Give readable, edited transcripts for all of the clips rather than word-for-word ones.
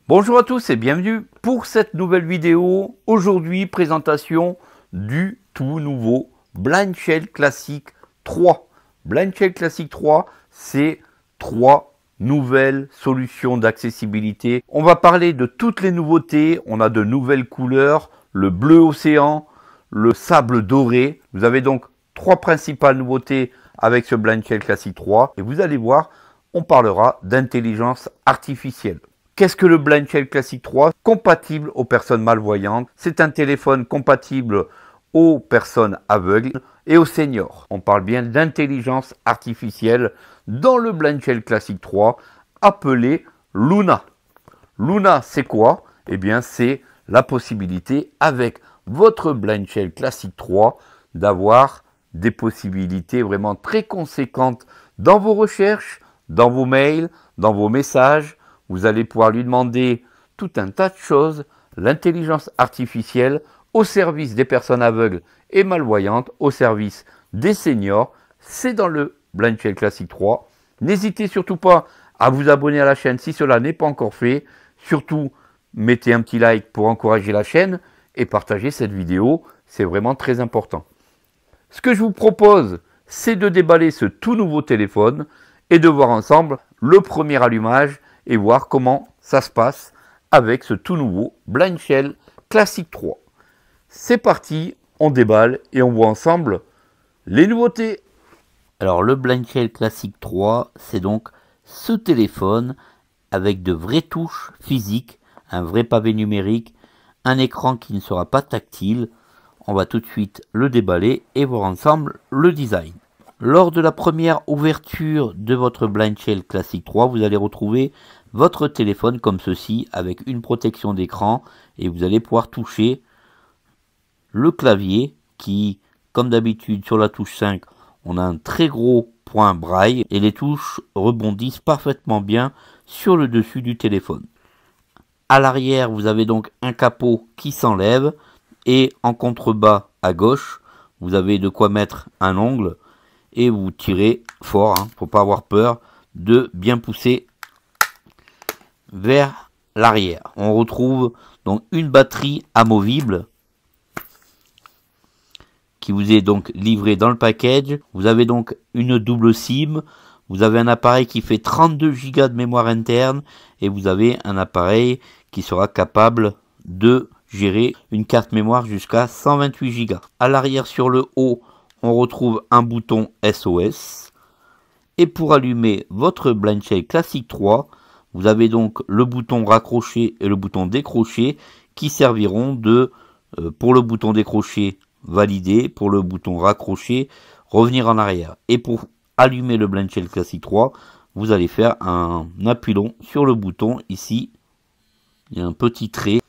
Bonjour à tous et bienvenue pour cette nouvelle vidéo. Aujourd'hui, présentation du tout nouveau Blind Shell Classic 3. Blind Shell Classic 3, c'est 3 nouvelles solutions d'accessibilité. On va parler de toutes les nouveautés. On a de nouvelles couleurs, le bleu océan, le sable doré. Vous avez donc 3 principales nouveautés avec ce Blind Shell Classic 3. Et vous allez voir, on parlera d'intelligence artificielle. Qu'est-ce que le Blind Shell Classic 3? Compatible aux personnes malvoyantes. C'est un téléphone compatible aux personnes aveugles et aux seniors. On parle bien d'intelligence artificielle dans le Blind Shell Classic 3 appelé Luna. Luna, c'est quoi? Eh bien, c'est la possibilité avec votre Blind Shell Classic 3 d'avoir des possibilités vraiment très conséquentes dans vos recherches, dans vos mails, dans vos messages. Vous allez pouvoir lui demander tout un tas de choses, l'intelligence artificielle au service des personnes aveugles et malvoyantes, au service des seniors. C'est dans le Blind Shell Classic 3. N'hésitez surtout pas à vous abonner à la chaîne si cela n'est pas encore fait. Surtout, mettez un petit like pour encourager la chaîne et partagez cette vidéo. C'est vraiment très important. Ce que je vous propose, c'est de déballer ce tout nouveau téléphone et de voir ensemble le premier allumage et voir comment ça se passe avec ce tout nouveau Blind Shell Classic 3. C'est parti, on déballe et on voit ensemble les nouveautés. Alors le Blind Shell Classic 3, c'est donc ce téléphone avec de vraies touches physiques, un vrai pavé numérique, un écran qui ne sera pas tactile. On va tout de suite le déballer et voir ensemble le design. Lors de la première ouverture de votre Blind Shell Classic 3, vous allez retrouver votre téléphone comme ceci avec une protection d'écran et vous allez pouvoir toucher le clavier qui, comme d'habitude sur la touche 5, on a un très gros point braille et les touches rebondissent parfaitement bien sur le dessus du téléphone. À l'arrière, vous avez donc un capot qui s'enlève et en contrebas à gauche, vous avez de quoi mettre un ongle et vous tirez fort, faut pas avoir peur de bien pousser vers l'arrière. On retrouve donc une batterie amovible qui vous est donc livrée dans le package. Vous avez donc une double SIM, vous avez un appareil qui fait 32 Go de mémoire interne et vous avez un appareil qui sera capable de gérer une carte mémoire jusqu'à 128 Go. À l'arrière sur le haut, on retrouve un bouton SOS. Et pour allumer votre Blind Shell Classic 3, vous avez donc le bouton raccrocher et le bouton décrocher qui serviront de, pour le bouton décrocher, valider, pour le bouton raccrocher, revenir en arrière. Et pour allumer le Blind Shell Classic 3, vous allez faire un appui long sur le bouton ici. Il y a un petit trait.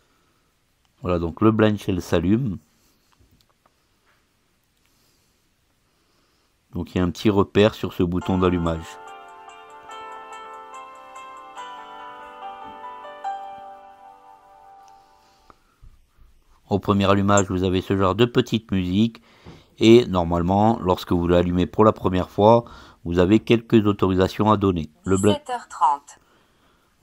Voilà, donc le Blind Shell s'allume. Donc il y a un petit repère sur ce bouton d'allumage. Au premier allumage, vous avez ce genre de petite musique. Et normalement, lorsque vous l'allumez pour la première fois, vous avez quelques autorisations à donner. 17h30.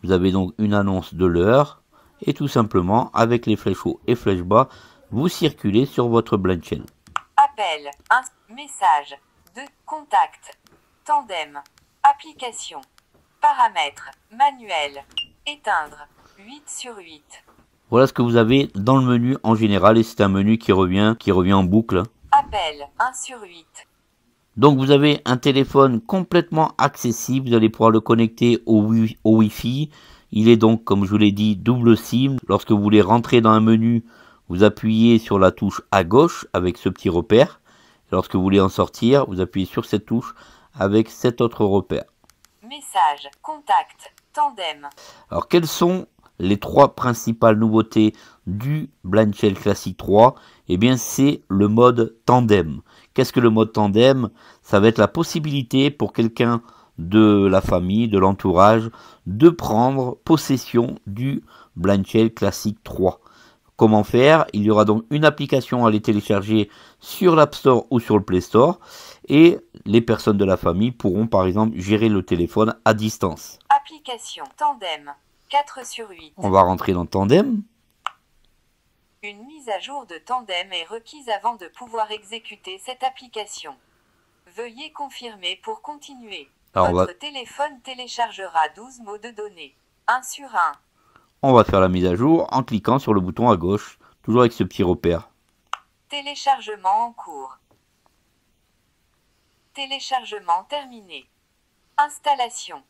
Vous avez donc une annonce de l'heure. Et tout simplement, avec les flèches haut et flèches bas, vous circulez sur votre Blind Shell. Appel, un message, 2, contact, tandem, application, paramètres, manuel, éteindre, 8 sur 8. Voilà ce que vous avez dans le menu en général et c'est un menu qui revient en boucle. Appel, 1 sur 8. Donc vous avez un téléphone complètement accessible, vous allez pouvoir le connecter au Wi-Fi. Il est donc, comme je vous l'ai dit, double SIM. Lorsque vous voulez rentrer dans un menu, vous appuyez sur la touche à gauche avec ce petit repère. Lorsque vous voulez en sortir, vous appuyez sur cette touche avec cet autre repère. Message, contact, tandem. Alors quelles sont les 3 principales nouveautés du Blind Shell Classic 3? Eh bien c'est le mode tandem. Qu'est-ce que le mode tandem? Ça va être la possibilité pour quelqu'un de la famille, de l'entourage, de prendre possession du Blind Shell Classic 3. Comment faire? Il y aura donc une application à aller télécharger sur l'App Store ou sur le Play Store et les personnes de la famille pourront par exemple gérer le téléphone à distance. Application Tandem. 4/8. On va rentrer dans Tandem. Une mise à jour de Tandem est requise avant de pouvoir exécuter cette application. Veuillez confirmer pour continuer. Alors, Votre téléphone téléchargera 12 mots de données. 1 sur 1. on va faire la mise à jour en cliquant sur le bouton à gauche, toujours avec ce petit repère. Téléchargement en cours. Téléchargement terminé. Installation.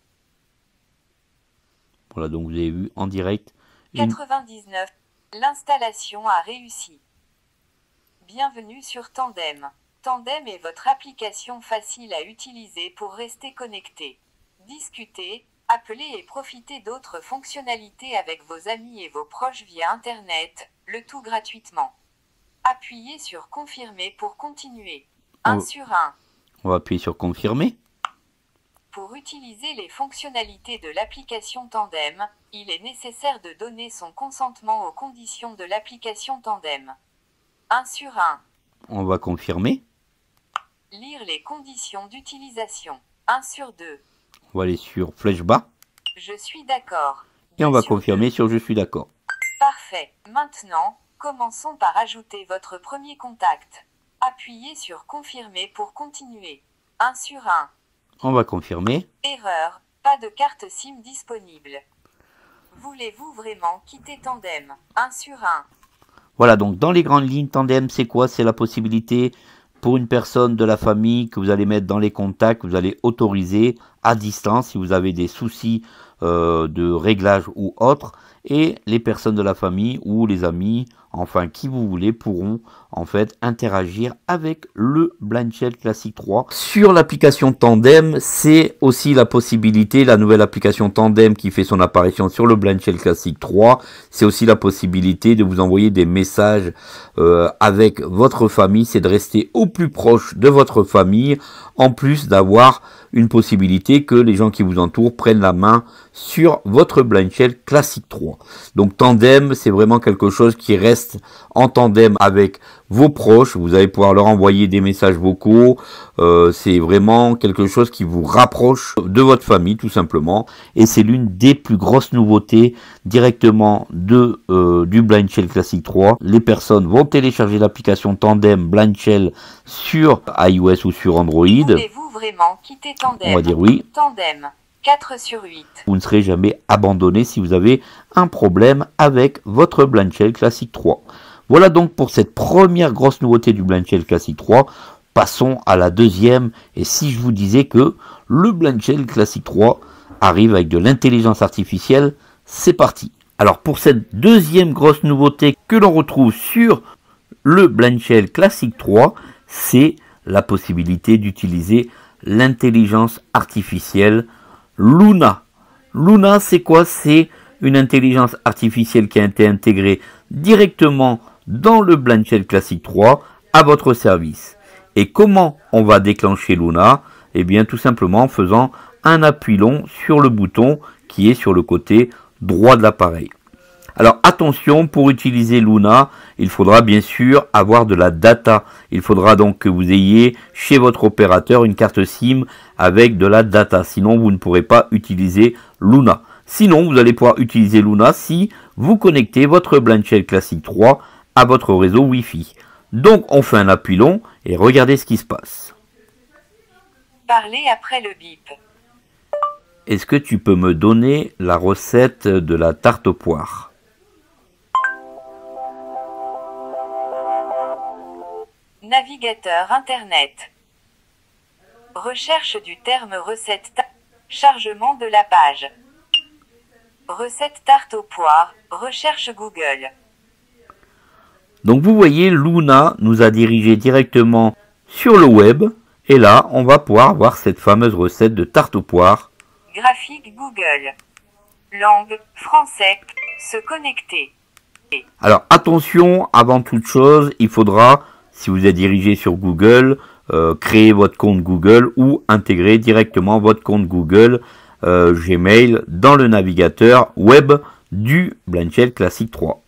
Voilà, donc vous avez vu en direct. Une... 99. L'installation a réussi. Bienvenue sur Tandem. Tandem est votre application facile à utiliser pour rester connecté. Discuter, appeler et profiter d'autres fonctionnalités avec vos amis et vos proches via Internet, le tout gratuitement. Appuyez sur Confirmer pour continuer. 1 sur 1. On va appuyer sur Confirmer. Pour utiliser les fonctionnalités de l'application Tandem, il est nécessaire de donner son consentement aux conditions de l'application Tandem. 1 sur 1. On va confirmer. Lire les conditions d'utilisation. 1 sur 2. On va aller sur flèche bas. Je suis d'accord. Et on va confirmer sur Je suis d'accord. Parfait. Maintenant, commençons par ajouter votre premier contact. Appuyez sur Confirmer pour continuer. 1 sur 1. On va confirmer. Erreur. Pas de carte SIM disponible. Voulez-vous vraiment quitter Tandem? 1 sur 1. Voilà, donc dans les grandes lignes, Tandem, c'est quoi? C'est la possibilité pour une personne de la famille que vous allez mettre dans les contacts, que vous allez autoriser à distance si vous avez des soucis de réglage ou autre. Et les personnes de la famille ou les amis, enfin qui vous voulez, pourront en fait interagir avec le Blind Shell Classic 3. Sur l'application Tandem, c'est aussi la possibilité, la nouvelle application Tandem qui fait son apparition sur le Blind Shell Classic 3, c'est aussi la possibilité de vous envoyer des messages avec votre famille, c'est de rester au plus proche de votre famille, en plus d'avoir une possibilité que les gens qui vous entourent prennent la main sur votre Blind Shell Classic 3. Donc Tandem, c'est vraiment quelque chose qui reste en tandem avec vos proches. Vous allez pouvoir leur envoyer des messages vocaux. C'est vraiment quelque chose qui vous rapproche de votre famille tout simplement. Et c'est l'une des plus grosses nouveautés directement du Blind Shell Classic 3. Les personnes vont télécharger l'application Tandem Blind Shell sur iOS ou sur Android. Voulez-vous vraiment quitter Tandem? On va dire oui. Tandem. 4 sur 8. Vous ne serez jamais abandonné si vous avez un problème avec votre Blind Shell Classic 3. Voilà donc pour cette première grosse nouveauté du Blind Shell Classic 3. Passons à la deuxième. Et si je vous disais que le Blind Shell Classic 3 arrive avec de l'intelligence artificielle, c'est parti. Alors pour cette deuxième grosse nouveauté que l'on retrouve sur le Blind Shell Classic 3, c'est la possibilité d'utiliser l'intelligence artificielle Luna. Luna, c'est quoi? C'est une intelligence artificielle qui a été intégrée directement dans le Blind Shell Classic 3 à votre service. Et comment on va déclencher Luna? Eh bien, tout simplement en faisant un appui long sur le bouton qui est sur le côté droit de l'appareil. Alors attention, pour utiliser Luna, il faudra bien sûr avoir de la data. Il faudra donc que vous ayez chez votre opérateur une carte SIM avec de la data. Sinon, vous ne pourrez pas utiliser Luna. Sinon, vous allez pouvoir utiliser Luna si vous connectez votre Blind Shell Classic 3 à votre réseau Wi-Fi. Donc, on fait un appui long et regardez ce qui se passe. Parlez après le bip. Est-ce que tu peux me donner la recette de la tarte aux poires ? Navigateur Internet. Recherche du terme recette. Chargement de la page. Recette tarte aux poires. Recherche Google. Donc vous voyez, Luna nous a dirigé directement sur le web. Et là, on va pouvoir voir cette fameuse recette de tarte aux poires. Graphique Google. Langue, français. Se connecter. Alors attention, avant toute chose, il faudra, si vous êtes dirigé sur Google, créer votre compte Google ou intégrer directement votre compte Google Gmail dans le navigateur web du Blind Shell Classic 3.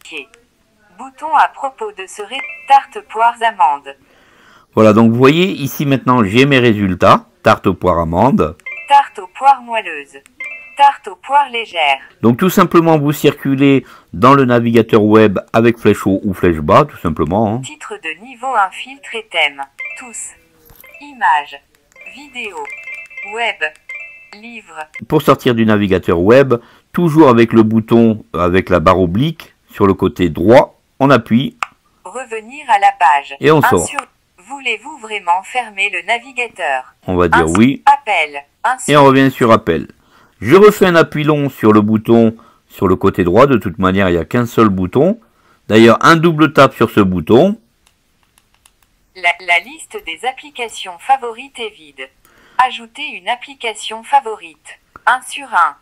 Bouton à propos de ce tarte poires amandes. Voilà, donc vous voyez ici maintenant j'ai mes résultats. Tarte aux poires amandes. Tarte aux poires moelleuses. Tarte aux poires légères. Donc tout simplement, vous circulez dans le navigateur web avec flèche haut ou flèche bas, tout simplement. Hein. Titre de niveau infiltré thème. Tous. Images. Vidéos. Web. Livres. Pour sortir du navigateur web, toujours avec le bouton avec la barre oblique sur le côté droit, on appuie. Revenir à la page. Et on sort. Voulez-vous vraiment fermer le navigateur? On va dire oui. Appel. Et on revient sur appel. Je refais un appui long sur le bouton sur le côté droit. De toute manière, il n'y a qu'un seul bouton. D'ailleurs, un double tap sur ce bouton. La liste des applications favorites est vide. Ajoutez une application favorite. 1 sur 1.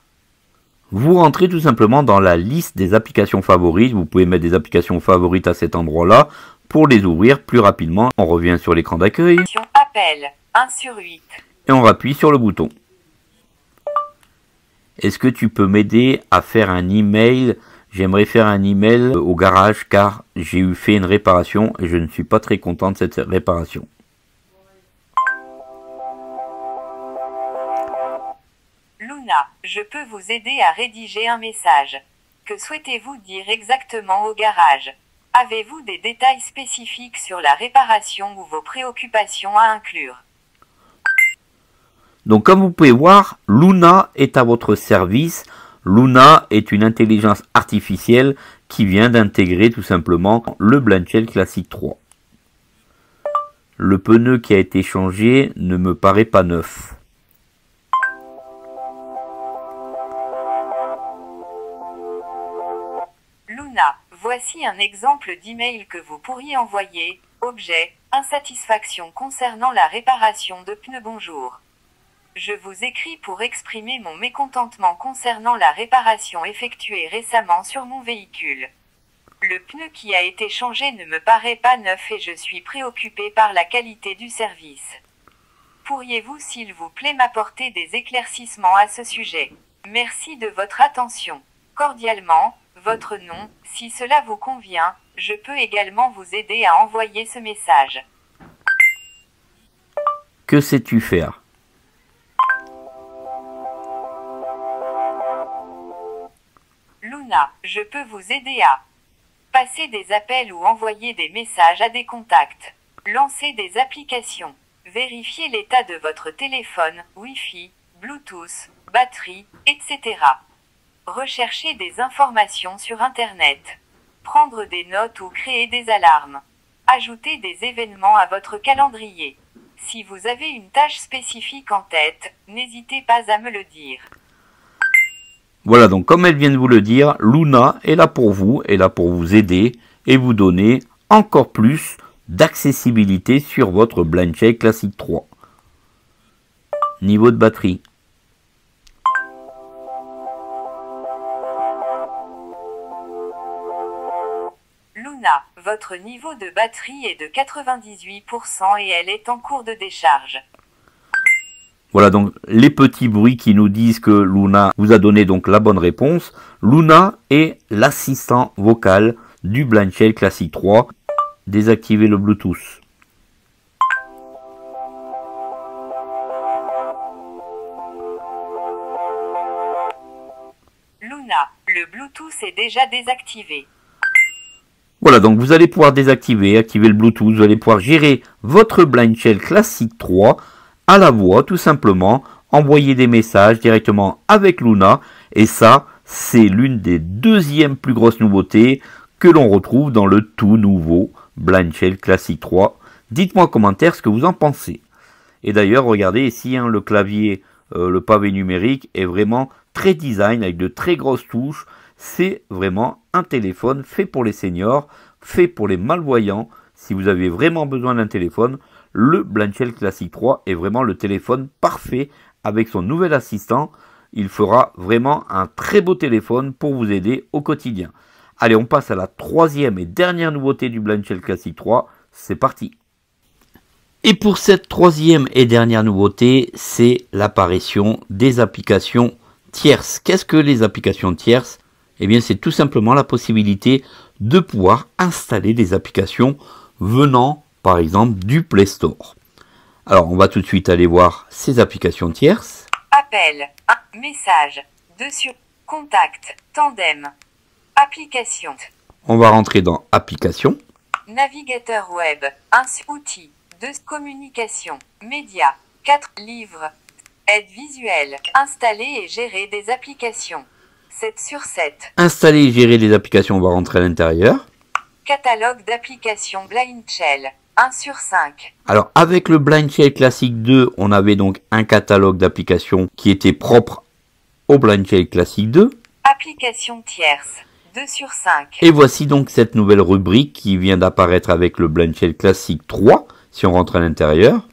Vous rentrez tout simplement dans la liste des applications favorites. Vous pouvez mettre des applications favorites à cet endroit-là pour les ouvrir plus rapidement. On revient sur l'écran d'accueil. Appel. 1 sur 8. Et on appuie sur le bouton. Est-ce que tu peux m'aider à faire un email? J'aimerais faire un email au garage car j'ai fait une réparation et je ne suis pas très content de cette réparation. Luna, je peux vous aider à rédiger un message. Que souhaitez-vous dire exactement au garage? Avez-vous des détails spécifiques sur la réparation ou vos préoccupations à inclure? Donc comme vous pouvez voir, Luna est à votre service. Luna est une intelligence artificielle qui vient d'intégrer tout simplement le BlindShell Classic 3. Le pneu qui a été changé ne me paraît pas neuf. Luna, voici un exemple d'email que vous pourriez envoyer. Objet, insatisfaction concernant la réparation de pneus. Bonjour. Je vous écris pour exprimer mon mécontentement concernant la réparation effectuée récemment sur mon véhicule. Le pneu qui a été changé ne me paraît pas neuf et je suis préoccupé par la qualité du service. Pourriez-vous s'il vous plaît m'apporter des éclaircissements à ce sujet? Merci de votre attention. Cordialement, votre nom. Si cela vous convient, je peux également vous aider à envoyer ce message. Que sais-tu faire? Luna, je peux vous aider à passer des appels ou envoyer des messages à des contacts, lancer des applications, vérifier l'état de votre téléphone, Wi-Fi, Bluetooth, batterie, etc. Rechercher des informations sur Internet, prendre des notes ou créer des alarmes, ajouter des événements à votre calendrier. Si vous avez une tâche spécifique en tête, n'hésitez pas à me le dire. Voilà, donc comme elle vient de vous le dire, Luna est là pour vous aider et vous donner encore plus d'accessibilité sur votre BlindShell Classic 3. Niveau de batterie. Luna, votre niveau de batterie est de 98% et elle est en cours de décharge. Voilà donc les petits bruits qui nous disent que Luna vous a donné donc la bonne réponse. Luna est l'assistant vocal du BlindShell Classic 3. Désactivez le Bluetooth. Luna, le Bluetooth est déjà désactivé. Voilà, donc vous allez pouvoir désactiver, activer le Bluetooth. Vous allez pouvoir gérer votre BlindShell Classic 3 à la voix, tout simplement. Envoyer des messages directement avec Luna. Et ça, c'est l'une des deuxièmes plus grosses nouveautés que l'on retrouve dans le tout nouveau BlindShell Classic 3. Dites-moi en commentaire ce que vous en pensez. Et d'ailleurs, regardez ici, hein, le clavier, le pavé numérique est vraiment très design avec de très grosses touches. C'est vraiment un téléphone fait pour les seniors, fait pour les malvoyants. Si vous avez vraiment besoin d'un téléphone, le BlindShell Classic 3 est vraiment le téléphone parfait avec son nouvel assistant. Il fera vraiment un très beau téléphone pour vous aider au quotidien. Allez, on passe à la troisième et dernière nouveauté du BlindShell Classic 3. C'est parti. Et pour cette troisième et dernière nouveauté, c'est l'apparition des applications tierces. Qu'est-ce que les applications tierces? Eh bien, c'est tout simplement la possibilité de pouvoir installer des applications venant, par exemple, du Play Store. Alors, on va tout de suite aller voir ces applications tierces. Appel, message, Dessus. Contact. Tandem. Application. On va rentrer dans Application. Navigateur web. 1 outils. 2 communication. Médias. 4 livres. Aide visuelle. Installer et gérer des applications. 7 sur 7. Installer et gérer les applications, on va rentrer à l'intérieur. Catalogue d'applications Blind Shell. 1 sur 5. Alors avec le Blind Shell Classic 2, on avait donc un catalogue d'applications qui était propre au Blind Shell Classic 2. Applications tierces. 2 sur 5. Et voici donc cette nouvelle rubrique qui vient d'apparaître avec le Blind Shell Classic 3, si on rentre à l'intérieur.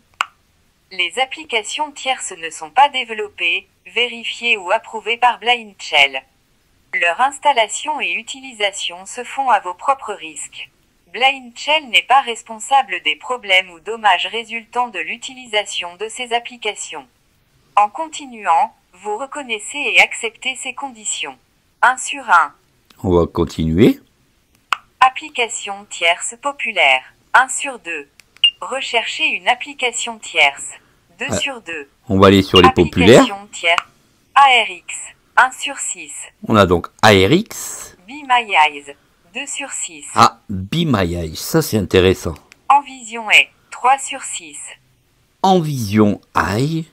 Les applications tierces ne sont pas développées, vérifiées ou approuvées par Blind Shell. Leur installation et utilisation se font à vos propres risques. Blind Shell n'est pas responsable des problèmes ou dommages résultant de l'utilisation de ces applications. En continuant, vous reconnaissez et acceptez ces conditions. 1 sur 1. On va continuer. Application tierce populaire. 1 sur 2. Recherchez une application tierce. 2 sur 2. On va aller sur les populaires. Application tierce. ARX. 1 sur 6. On a donc ARX. Be My Eyes. 2 sur 6. Ah, Be My Eyes, ça c'est intéressant. Envision est 3 sur 6. Envision Eye.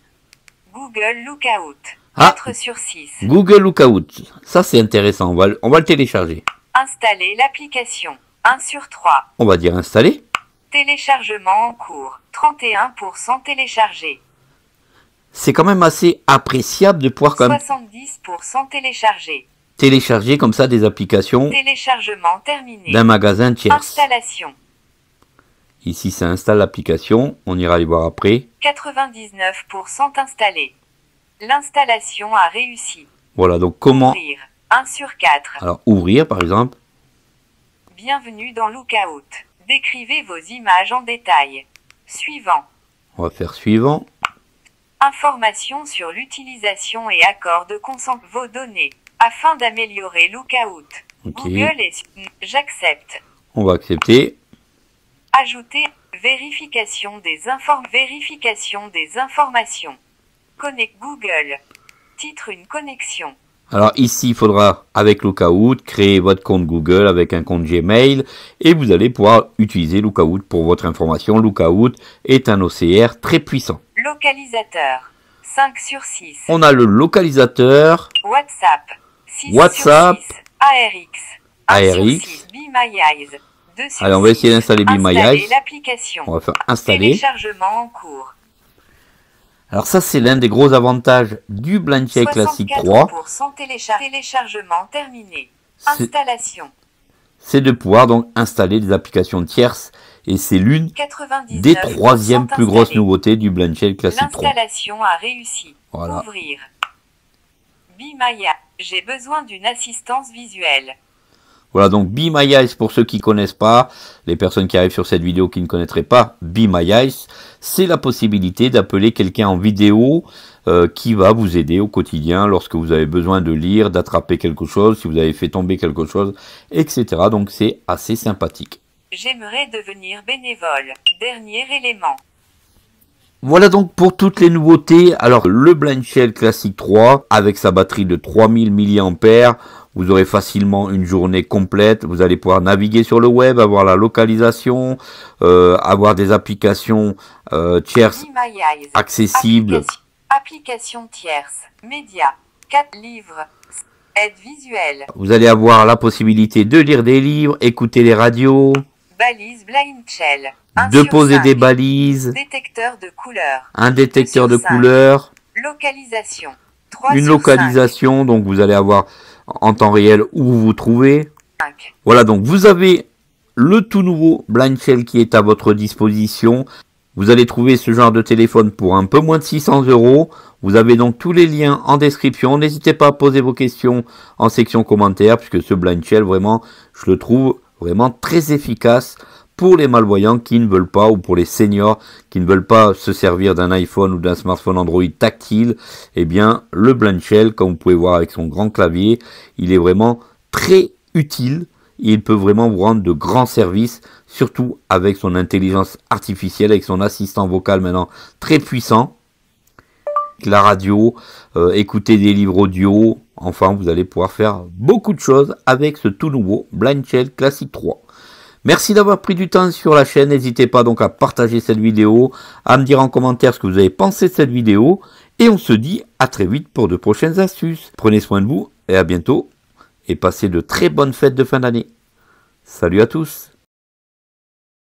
Google Lookout. Ah. 4 sur 6. Google Lookout, ça c'est intéressant, on va le télécharger. Installer l'application. 1 sur 3. On va dire installer. Téléchargement en cours. 31% téléchargé. C'est quand même assez appréciable de pouvoir quand même 70% téléchargé. télécharger comme ça des applications Téléchargement terminé. d'un magasin tierce. Installation. Ici ça installe l'application, on ira les voir après. 99% installé. L'installation a réussi. Voilà, donc comment... Ouvrir. 1 sur 4. Alors ouvrir par exemple. Bienvenue dans Lookout. Décrivez vos images en détail. Suivant. On va faire suivant. Informations sur l'utilisation et accord de consentement vos données. Afin d'améliorer Lookout. Ok. Google et... J'accepte. On va accepter. Ajouter. Vérification des informations. Connect Google. Titre une connexion. Alors ici, il faudra, avec Lookout, créer votre compte Google avec un compte Gmail et vous allez pouvoir utiliser Lookout pour votre information. Lookout est un OCR très puissant. Localisateur. 5 sur 6. On a le localisateur, WhatsApp. 6 WhatsApp. sur 6. ARX. 1 ARX. sur 6. Be My Eyes. 2 sur Allez, on va 6. essayer d'installer Be My Installer Eyes. l'application. On va faire installer. Téléchargement en cours. Alors ça, c'est l'un des gros avantages du Blind Shell Classic 3. 64% téléchargement terminé. C'est- Installation. C'est de pouvoir donc installer des applications tierces et c'est l'une 99% des troisièmes plus grosses installé. nouveautés du Blind Shell Classic 3. L'installation a réussi. Voilà. Ouvrir. Be My Eyes. J'ai besoin d'une assistance visuelle. Voilà, donc Be My Eyes, pour ceux qui connaissent pas, les personnes qui arrivent sur cette vidéo qui ne connaîtraient pas Be My Eyes, c'est la possibilité d'appeler quelqu'un en vidéo qui va vous aider au quotidien lorsque vous avez besoin de lire, d'attraper quelque chose, si vous avez fait tomber quelque chose, etc. Donc c'est assez sympathique. J'aimerais devenir bénévole. Dernier élément. Voilà donc pour toutes les nouveautés. Alors le Blind Shell Classic 3 avec sa batterie de 3000 mAh, vous aurez facilement une journée complète. Vous allez pouvoir naviguer sur le web, avoir la localisation, avoir des applications tierces Be My Eyes. accessibles. Application tierce. Médias. 4 livres. Aide visuelle. Vous allez avoir la possibilité de lire des livres, écouter les radios, Balise Blind Shell. 1 de sur poser 5. des balises, Détecteur de couleurs. un détecteur 2 de sur 5. couleurs, Localisation. 3 une sur localisation, donc vous allez avoir en temps réel où vous vous trouvez. 5. Voilà, donc vous avez le tout nouveau Blind Shell qui est à votre disposition. Vous allez trouver ce genre de téléphone pour un peu moins de 600 €. Vous avez donc tous les liens en description. N'hésitez pas à poser vos questions en section commentaires, puisque ce Blind Shell, vraiment, je le trouve vraiment très efficace pour les malvoyants qui ne veulent pas, ou pour les seniors qui ne veulent pas se servir d'un iPhone ou d'un smartphone Android tactile. Eh bien, le Blind Shell, comme vous pouvez voir avec son grand clavier, il est vraiment très utile. Il peut vraiment vous rendre de grands services, surtout avec son intelligence artificielle, avec son assistant vocal maintenant très puissant. la radio, écouter des livres audio. Enfin, vous allez pouvoir faire beaucoup de choses avec ce tout nouveau Blind Shell Classic 3. Merci d'avoir pris du temps sur la chaîne. N'hésitez pas donc à partager cette vidéo, à me dire en commentaire ce que vous avez pensé de cette vidéo. Et on se dit à très vite pour de prochaines astuces. Prenez soin de vous et à bientôt. Et passez de très bonnes fêtes de fin d'année. Salut à tous.